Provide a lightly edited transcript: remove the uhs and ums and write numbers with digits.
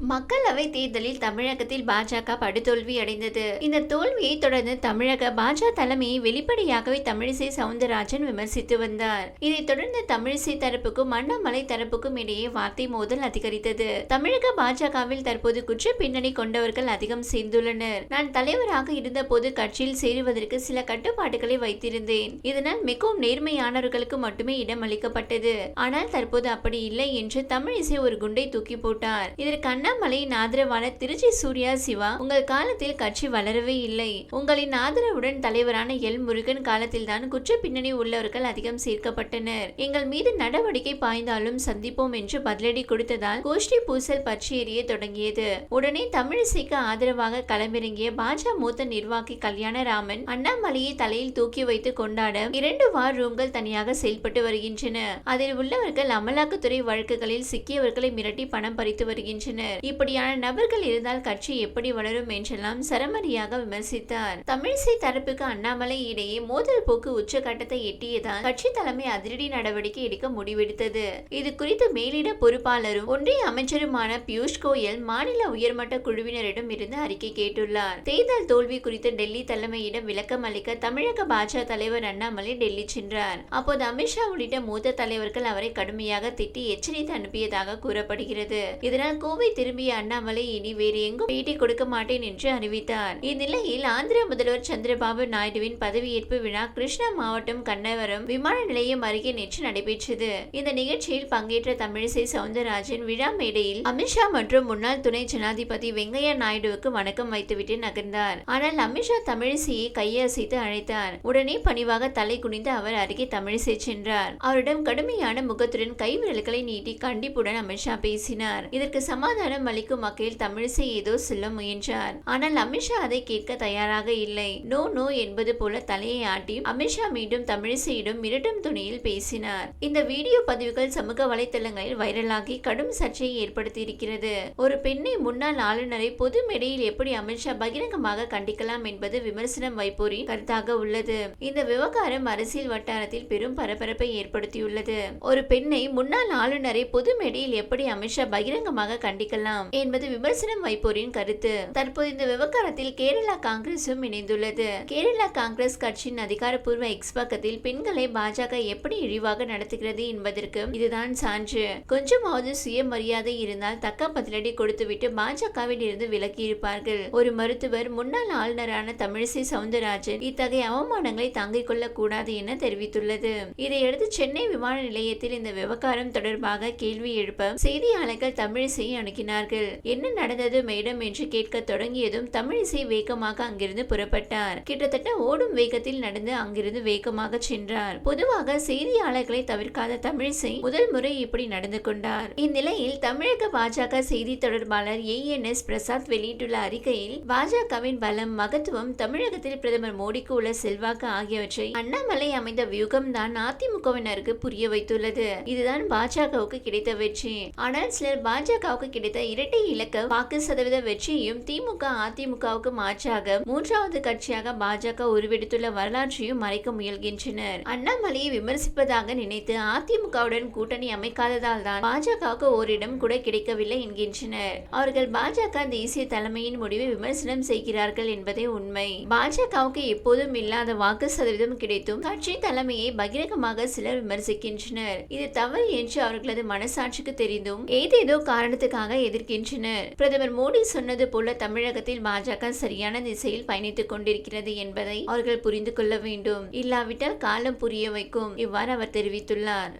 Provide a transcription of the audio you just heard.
மக்களவை தேர்தலில் தமிழகத்தில் பாஜக படுதோல்வி அடைந்தது. இந்த தோல்வியை தொடர்ந்து தமிழக பாஜக தலைமையை வெளிப்படையாகவே தமிழிசை சவுந்தரராஜன் விமர்சித்து வந்தார். இதைத் தொடர்ந்து தமிழிசை தரப்புக்கும் அண்ணாமலை தரப்புக்கும் இடையே வார்த்தை மோதல் அதிகரித்தது. தமிழக பாஜகவில் தற்போது குற்ற பின்னணி கொண்டவர்கள் அதிகம் சேர்ந்துள்ளனர். நான் தலைவராக இருந்த போது கட்சியில் சேருவதற்கு சில கட்டுப்பாடுகளை வைத்திருந்தேன். இதனால் மிகவும் நேர்மையானவர்களுக்கு மட்டுமே இடம் அளிக்கப்பட்டது. ஆனால் தற்போது அப்படி இல்லை என்று தமிழிசை ஒரு குண்டை தூக்கி போட்டார். இதற்கு அண்ணாமலையின் ஆதரவான திருச்சி சூர்யா சிவா, உங்கள் காலத்தில் கட்சி வளரவே இல்லை. உங்களின் ஆதரவுடன் தலைவரான எல் முருகன் காலத்தில் தான் குற்ற பின்னணி உள்ளவர்கள் அதிகம் சேர்க்கப்பட்டனர். எங்கள் மீது நடவடிக்கை பாய்ந்தாலும் சந்திப்போம் என்று பதிலடி கொடுத்ததால் கோஷ்டி பூசல் பற்றி எரிய தொடங்கியது. உடனே தமிழிசைக்கு ஆதரவாக களமிறங்கிய பாஜக மூத்த நிர்வாகி கல்யாணராமன் அண்ணாமலையை தலையில் தூக்கி வைத்து கொண்டாட 2 வார் ரூம்கள் தனியாக செயல்பட்டு வருகின்றன. அதில் உள்ளவர்கள் அமலாக்கத்துறை வழக்குகளில் சிக்கியவர்களை மிரட்டி பணம் பறித்து வருகின்றனர். இப்படியான நபர்கள் இருந்தால் கட்சி எப்படி வளரும் என்றெல்லாம் சரமரியாக விமர்சித்தார். தமிழிசை தரப்புக்கு அண்ணாமலை இடையே மோதல் போக்கு உச்சகட்டத்தை எட்டியதால் கட்சி தலைமை அதிரடி நடவடிக்கை எடுக்க முடிவெடுத்தது. இது குறித்து மேலிட பொறுப்பாளரும் ஒன்றிய அமைச்சருமான பியூஷ் கோயல் மாநில உயர்மட்ட குழுவினரிடம் இருந்து அறிக்கை கேட்டுள்ளார். தேர்தல் தோல்வி குறித்து டெல்லி தலைமையிடம் விளக்கம் அளிக்க தமிழக பாஜக தலைவர் அண்ணாமலை டெல்லி சென்றார். அப்போது அமித்ஷா உள்ளிட்ட மூத்த தலைவர்கள் அவரை கடுமையாக திட்டி எச்சரித்து அனுப்பியதாக கூறப்படுகிறது. இதனால் கோவை திரும்பிய அண்ணாமலை இனி வேறு எங்கும் பேட்டி கொடுக்க மாட்டேன் என்று அறிவித்தார். இந்நிலையில் ஆந்திர முதல்வர் சந்திரபாபு நாயுடுவின் பதவியேற்பு விழா கிருஷ்ணா மாவட்டம் கண்ணவரம் விமான நிலையம் அருகே நேற்று நடைபெற்றது. இந்த நிகழ்ச்சியில் பங்கேற்ற தமிழிசை சவுந்தரராஜன் விழா மேடையில் அமித்ஷா மற்றும் முன்னாள் துணை ஜனாதிபதி வெங்கையா நாயுடுவுக்கு வணக்கம் வைத்துவிட்டு நகர்ந்தார். ஆனால் அமித்ஷா தமிழிசையை கையசைத்து அழைத்தார். உடனே பணிவாக தலை குனிந்து அவர் அருகே தமிழிசை சென்றார். அவரிடம் கடுமையான முகத்துடன் கைவிரல்களை நீட்டி கண்டிப்புடன் அமித்ஷா பேசினார். இதற்கு சமாதானம் அளிக்கும் வகையில் தமிழிசை ஏதோ சொல்ல முயன்றார். ஆனால் அமித்ஷா அதை கேட்க தயாராக இல்லை. நோ நோ என்பது போல தலையை ஆட்டி அமித்ஷா மீண்டும் தமிழிசையிடம் மிரட்டும் துணியில் பேசினார். இந்த வீடியோ பதிவுகள் சமூக வலைதளங்களில் வைரலாகி கடும் சர்ச்சையை ஏற்படுத்தியிருக்கிறது. ஒரு பெண்ணை முன்னாள் ஆளுநரை பொது மேடையில் எப்படி அமித்ஷா பகிரங்கமாக கண்டிக்கலாம் என்பது விமர்சனம் வைப்போரின் கருத்தாக உள்ளது. இந்த விவகாரம் அரசியல் வட்டாரத்தில் பெரும் பரபரப்பை ஏற்படுத்தியுள்ளது. ஒரு பெண்ணை முன்னாள் ஆளுநரை பொது மேடையில் எப்படி அமித்ஷா பகிரங்கமாக கண்டிக்கலாம் என்பது விமர்சனம் வைப்போரின் கருத்து. தற்போது இந்த விவகாரத்தில் கேரளா காங்கிரசும் இணைந்துள்ளது. கேரளா காங்கிரஸ் கட்சியின் அதிகாரப்பூர்வ எக்ஸ் பக்கத்தில் பெண்களை பாஜக எப்படி இழிவாக நடத்துகிறது என்பதற்கு இதுதான் சான்று. கொஞ்சமாவது சுயமரியாதை இருந்தால் தக்க பதிலடி கொடுத்துவிட்டு பாஜகவில் இருந்து விலகி இருப்பார்கள். ஒரு மருத்துவர் முன்னாள் ஆளுநரான தமிழிசை சவுந்தரராஜன் இத்தகைய அவமானங்களை தாங்கிக் கொள்ளக் கூடாது என தெரிவித்துள்ளது. இதையடுத்து சென்னை விமான நிலையத்தில் இந்த விவகாரம் தொடர்பாக கேள்வி எழுப்ப செய்தியாளர்கள் தமிழிசையை அணுகினார்கள். என்ன நடந்தது மேடம் என்று கேட்க தொடங்கியதும் தமிழிசை வேகமாக அங்கிருந்து புறப்பட்டார். கிட்டத்தட்ட ஓடும் வேகத்தில் நடந்து அங்கிருந்து வேகமாக சென்றார். பொதுவாக செய்தியாளர்களை தவிர்க்காத தமிழிசை முதல் முறை இப்படி நடந்து கொண்டார். இந்நிலையில் தமிழக பாஜக செய்தி தொடர்பாளர் ANS பிரசாத் வெளியிட்டுள்ள அறிக்கையில் பாஜகவின் பலம், மகத்துவம், தமிழகத்தில் பிரதமர் மோடிக்கு உள்ள செல்வாக்கு ஆகியவற்றை அண்ணாமலை அமைந்த வியூகம் தான் அதிமுகவினருக்கு புரிய வைத்துள்ளது. இதுதான் பாஜகவுக்கு கிடைத்த வெற்றி. ஆனால் சிலர் பாஜகவுக்கு கிடைத்த இரட்டை இலக்க வாக்கு சதவீத வெற்றியையும் திமுக அதிமுகவுக்கு மாற்றாக 3வது கட்சியாக பாஜக உருவெடுத்துள்ள வரலாற்றையும் மறைக்க முயல்கின்றனர். அண்ணாமலையை விமர்சிப்பதாக நினைத்து அதிமுகவுடன் கூட்டணி அமைக்காததால் தான் பாஜகவுக்கு ஓரிடம் கூட கிடைக்கவில்லை என்கின்றனர். அவர்கள் பாஜக தேசிய தலைமையின் முடிவை விமர்சனம் செய்கிறார்கள் என்பதே உண்மை. பாஜகவுக்கு எப்போதும் இல்லாத வாக்கு சதவீதம் கிடைத்தும் கட்சி தலைமையை பகிரங்கமாக சிலர் விமர்சிக்கின்றனர். இது தவறு என்று அவர்களது மனசாட்சிக்கு தெரிந்தும் ஏதேதோ காரணத்துக்காக எதிர்க்கின்றனர். பிரதமர் மோடி சொன்னது போல தமிழகத்தில் பாஜக சரியான திசையில் பயணித்துக் கொண்டிருக்கிறது என்பதை அவர்கள் புரிந்து கொள்ள வேண்டும். இல்லாவிட்டால் காலம் புரிய வைக்கும். இவ்வாறு அவர் தெரிவித்துள்ளார்.